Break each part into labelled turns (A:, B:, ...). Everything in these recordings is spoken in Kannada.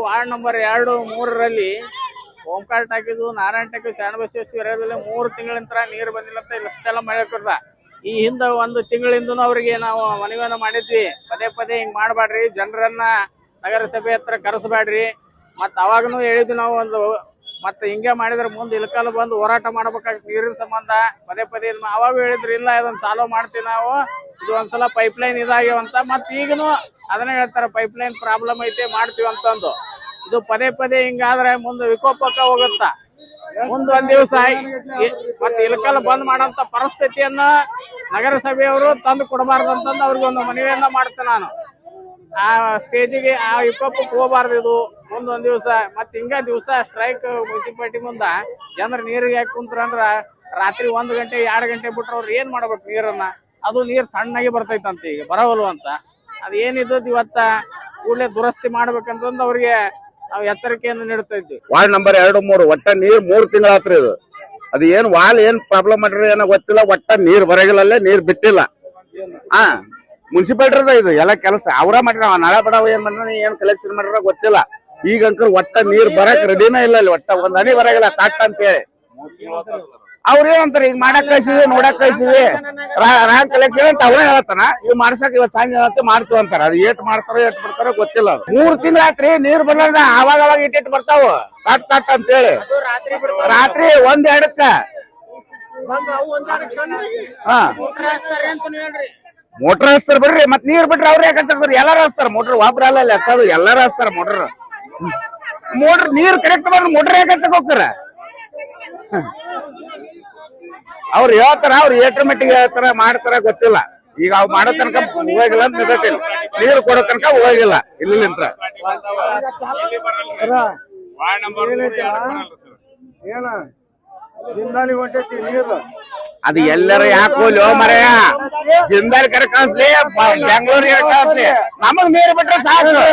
A: ವಾರ್ಡ್ ನಂಬರ್ 2, 3ರಲ್ಲಿ ಓಂಕಾರ ಟಾಕಿದು, ನಾರಾಯಣ ಟಾಕಿ, ಶರಣಬಸವೇಶ್ವರ 3 ತಿಂಗಳಿಂದ ನೀರು ಬಂದಿಲ್ಲ ಅಂತ ಇಷ್ಟೆಲ್ಲ ಮಳೆ ಕೊಡ್ದ. ಈ ಹಿಂದೆ 1 ತಿಂಗಳಿಂದನೂ ಅವರಿಗೆ ನಾವು ಮನವಿಯನ್ನು ಮಾಡಿದ್ವಿ, ಪದೇ ಪದೇ ಹಿಂಗ್ ಮಾಡಬೇಡ್ರಿ, ಜನರನ್ನ ನಗರಸಭೆ ಹತ್ರ ಕರೆಸಬೇಡ್ರಿ. ಮತ್ತು ಅವಾಗನೂ ಹೇಳಿದ್ವಿ ನಾವು ಮತ್ತೆ ಹಿಂಗೆ ಮಾಡಿದ್ರೆ ಮುಂದೆ ಇಳಕಲ್ ಬಂದು ಹೋರಾಟ ಮಾಡ್ಬೇಕಾಗ್ತದೆ ನೀರಿನ ಸಂಬಂಧ. ಪದೇ ಪದೇ ಅವಾಗ ಹೇಳಿದ್ರು, ಇಲ್ಲ ಇದನ್ನ ಸಾಲ್ವ್ ಮಾಡ್ತೀವಿ ನಾವು, ಇದು ಒಂದ್ಸಲ ಪೈಪ್ಲೈನ್ ಇದಾಗ್ಯವಂತ. ಮತ್ತೆ ಈಗನು ಅದನ್ನೇ ಹೇಳ್ತಾರೆ, ಪೈಪ್ಲೈನ್ ಪ್ರಾಬ್ಲಮ್ ಐತೆ ಮಾಡ್ತೀವಿ ಅಂತಂದು. ಇದು ಪದೇ ಪದೇ ಹಿಂಗಾದ್ರೆ ಮುಂದೆ ವಿಕೋಪಕ್ಕೆ ಹೋಗುತ್ತ. ಮುಂದೊಂದ್ ದಿವಸ ಮತ್ತೆ ಇಳಕಲ್ ಬಂದ್ ಮಾಡೋಂತ ಪರಿಸ್ಥಿತಿಯನ್ನ ನಗರಸಭೆಯವರು ತಂದು ಕೊಡಬಾರ್ದಂತಂದು ಅವ್ರಿಗೊಂದು ಮನವಿಯನ್ನ ಮಾಡ್ತೇನೆ ನಾನು. ಆ ಸ್ಟೇಜಿಗೆ ಆ ವಿಕೋಪಕ್ಕೆ ಹೋಗಬಾರ್ದು. ಇದು ಮುಂದೊಂದ್ ದಿವಸ ಮತ್ತೆ ಹಿಂಗ ದಿವಸ ಸ್ಟ್ರೈಕ್ ಮುನ್ಸಿಪಾಲಿಟಿ ಮುಂದ ಜನರು ನೀರಿಗೆ ಹಾಕಿ ಕುಂತ್ರಂದ್ರ ರಾತ್ರಿ 1 ಗಂಟೆ 2 ಗಂಟೆ ಬಿಟ್ರೆ ಅವ್ರು ಏನ್ ಮಾಡ್ಬೇಕು ನೀರನ್ನ? ಅದು ನೀರ್ ಸಣ್ಣಾಗಿ ಬರ್ತೈತಂತ, ಈಗ ಬರವಲ್ವ ಅಂತ. ಅದ್ ಏನಿದ್ದದ್ ಇವತ್ತ ಕೂಡಲೇ ದುರಸ್ತಿ ಮಾಡ್ಬೇಕಂತಂದು ಅವ್ರಿಗೆ ನಾವು ಎಚ್ಚರಿಕೆಯನ್ನು ನೀಡ್ತಾ ಇದ್ವಿ.
B: ವಾರ್ಡ್ ನಂಬರ್ 2, 3 ಒಟ್ಟ ನೀರ್ 3 ತಿಂಗಳಾತ್ರಿ. ಇದು ಅದು ಏನ್ ವಾಲ್ ಏನ್ ಪ್ರಾಬ್ಲಮ್ ಮಾಡ್ರಿ ಏನೋ ಗೊತ್ತಿಲ್ಲ, ಒಟ್ಟ ನೀರ್ ಬರಗಿಲ್ಲಲ್ಲೇ ನೀರ್ ಬಿಟ್ಟಿಲ್ಲ. ಮುನ್ಸಿಪಾಲಿಟಿ ಇದು ಎಲ್ಲ ಕೆಲಸ ಅವ್ರ ಮಾಡ್ರಿ. ನಾಳೆ ಬಡವ ಏನ್ ಮಾಡ್ರಿ, ಏನ್ ಕಲೆಕ್ಷನ್ ಮಾಡ್ರ ಗೊತ್ತಿಲ್ಲ. ಈಗ ಅಂಕಲ್ ಒಟ್ಟ ನೀರ್ ಬರಕ್ ರೆಡಿನ ಇಲ್ಲ, ಅಲ್ಲಿ ಒಟ್ಟ ಒಂದ್ ಹನಿ ಬರಗಿಲ್ಲ ತಾಟ್ ಅಂತ ಹೇಳಿ. ಅವ್ರ ಏನಂತಾರ, ಈಗ ಮಾಡಕ್ ಕಳ್ಸಿವಿ, ನೋಡಕ್ ಕಳ್ಸಿವಿ, ರಾಂಗ್ ಕಲೆಕ್ಷನ್ ಅಂತ ಅವ್ರೇ ಹೇಳ್ತಾನ. ಇವ್ ಮಾಡ್ಸಕ್ ಇವತ್ ಸಾಂಜೆ ಮಾಡ್ತೀವಿ ಅಂತಾರ. ಅದು ಏಟ್ ಮಾಡ್ತಾರೋ ಏಟ್ ಬಿಡ್ತಾರೋ ಗೊತ್ತಿಲ್ಲ. 3 ತಿಂಗಳ ಆತ್ರಿ ನೀರ್ ಬರ್ಲಾರ್ದ ಅವಾಗ ಇಟ್ಟಿಟ್ಟು ಬರ್ತಾವ ತಾಟ್ ಅಂತ ಹೇಳಿ. ರಾತ್ರಿ 1-2ಕ್ಕ ಮೋಟರ್ ಹಚ್ತಾರ ಬಿಡ್ರಿ. ಮತ್ ನೀರ್ ಬಿಟ್ರೆ ಅವ್ರೇ ಹಚ್ಚಾರ, ಎಲ್ಲಾರು ಹಚ್ತಾರ ಮೋಟರ್. ಒಬ್ರ ಅಲ್ಲ ಹಚ್ಚೋದು, ಎಲ್ಲಾರು ಹಚ್ತಾರ ಮೋಟರ್. ನೀರ್ ಕರೆಕ್ಟ್ ಬಂದ್ರೆ ಮೋಟರ್ ಯಾಕೆ ಹಚ್ಚಕ್ ಹೋಗ್ತಾರ? ಅವ್ರು ಹೇಳ್ತಾರ, ಅವ್ರು ಏಟ್ರ ಮಟ್ಟಿಗೆ ಹೇಳ್ತಾರ, ಮಾಡ್ತಾರ ಗೊತ್ತಿಲ್ಲ. ಈಗ ಅವ್ ಮಾಡೋ ತನಕ ಹೋಗಿಲ್ಲ ಅಂತ ನಿಂತಿಲ್ಲ, ನೀರು ಕೊಡೋ ತನಕ ಹೋಗಿಲ್ಲ ಇಲ್ಲಿಂತ್ರ. ಅದು ಎಲ್ಲರ ಯಾಕೋಲಿ ಮರೆಯ ಜಿಂದಾಲ್ ಕರೆ ಕಳಿಸ್ಲಿ, ಬೆಂಗಳೂರಿಗೆ ಕಳಿಸ್ಲಿ, ನಮಗ್ ನೀರ್ ಬಿಟ್ರೆ ಸಾಕು.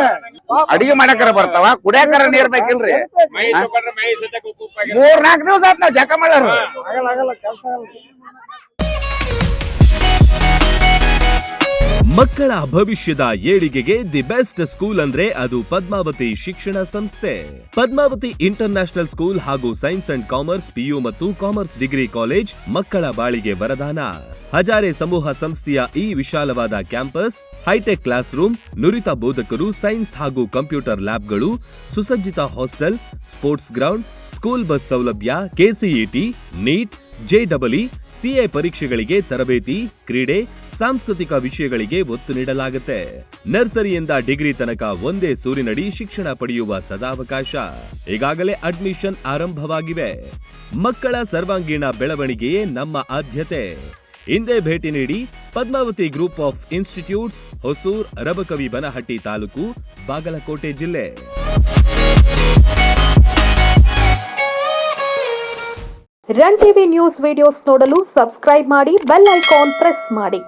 B: ಅಡಿಗೆ ಮಾಡಕರ ಬರ್ತಾವ, ಕುಡಿಯಾಕರ ನೀರ್ ಬೇಕಿಲ್ರಿ. 3-4 ದಿವಸ ಆತ್ ನಾವ್ ಜಕ ಮಾಡೋರು.
C: ಮಕ್ಕಳ ಭವಿಷ್ಯದ ಏಳಿಗೆಗೆ ದಿ ಬೆಸ್ಟ್ ಸ್ಕೂಲ್ ಅಂದ್ರೆ ಅದು ಪದ್ಮಾವತಿ ಶಿಕ್ಷಣ ಸಂಸ್ಥೆ. ಪದ್ಮಾವತಿ ಇಂಟರ್ ನ್ಯಾಷನಲ್ ಸ್ಕೂಲ್ ಹಾಗೂ ಸೈನ್ಸ್ ಅಂಡ್ ಕಾಮರ್ಸ್ PU ಮತ್ತು ಕಾಮರ್ಸ್ ಡಿಗ್ರಿ ಕಾಲೇಜ್ ಮಕ್ಕಳ ಬಾಳಿಗೆ ವರದಾನ. ಹಜಾರೆ ಸಮೂಹ ಸಂಸ್ಥೆಯ ಈ ವಿಶಾಲವಾದ ಕ್ಯಾಂಪಸ್, ಹೈಟೆಕ್ ಕ್ಲಾಸ್ ರೂಮ್, ನುರಿತ ಬೋಧಕರು, ಸೈನ್ಸ್ ಹಾಗೂ ಕಂಪ್ಯೂಟರ್ ಲ್ಯಾಬ್ಗಳು, ಸುಸಜ್ಜಿತ hostel, sports ground, school bus ಸೌಲಭ್ಯ, KCET, ನೀಟ್, JEE, CA ಪರೀಕ್ಷೆಗಳಿಗೆ ತರಬೇತಿ, ಕ್ರೀಡೆ, ಸಾಂಸ್ಕೃತಿಕ ವಿಷಯಗಳಿಗೆ ಒತ್ತು ನೀಡಲಾಗುತ್ತೆ. ನರ್ಸರಿಯಿಂದ ಡಿಗ್ರಿ ತನಕ ಒಂದೇ ಸೂರಿನಡಿ ಶಿಕ್ಷಣ ಪಡೆಯುವ ಸದಾವಕಾಶ. ಈಗಾಗಲೇ ಅಡ್ಮಿಷನ್ ಆರಂಭವಾಗಿವೆ. ಮಕ್ಕಳ ಸರ್ವಾಂಗೀಣ ಬೆಳವಣಿಗೆಯೇ ನಮ್ಮ ಆದ್ಯತೆ. ಹಿಂದೆ ಭೇಟಿ ನೀಡಿ Padmavati group of institutes, Hosur, Rabakavi Banahatti taluk, Bagalkot ಜಿಲ್ಲೆ.
D: ರನ್ ಟಿವಿ ನ್ಯೂಸ್ ವಿಡಿಯೋಸ್ ನೋಡಲು ಸಬ್ಸ್ಕ್ರೈಬ್ ಮಾಡಿ, ಬೆಲ್ ಐಕಾನ್ ಪ್ರೆಸ್ ಮಾಡಿ.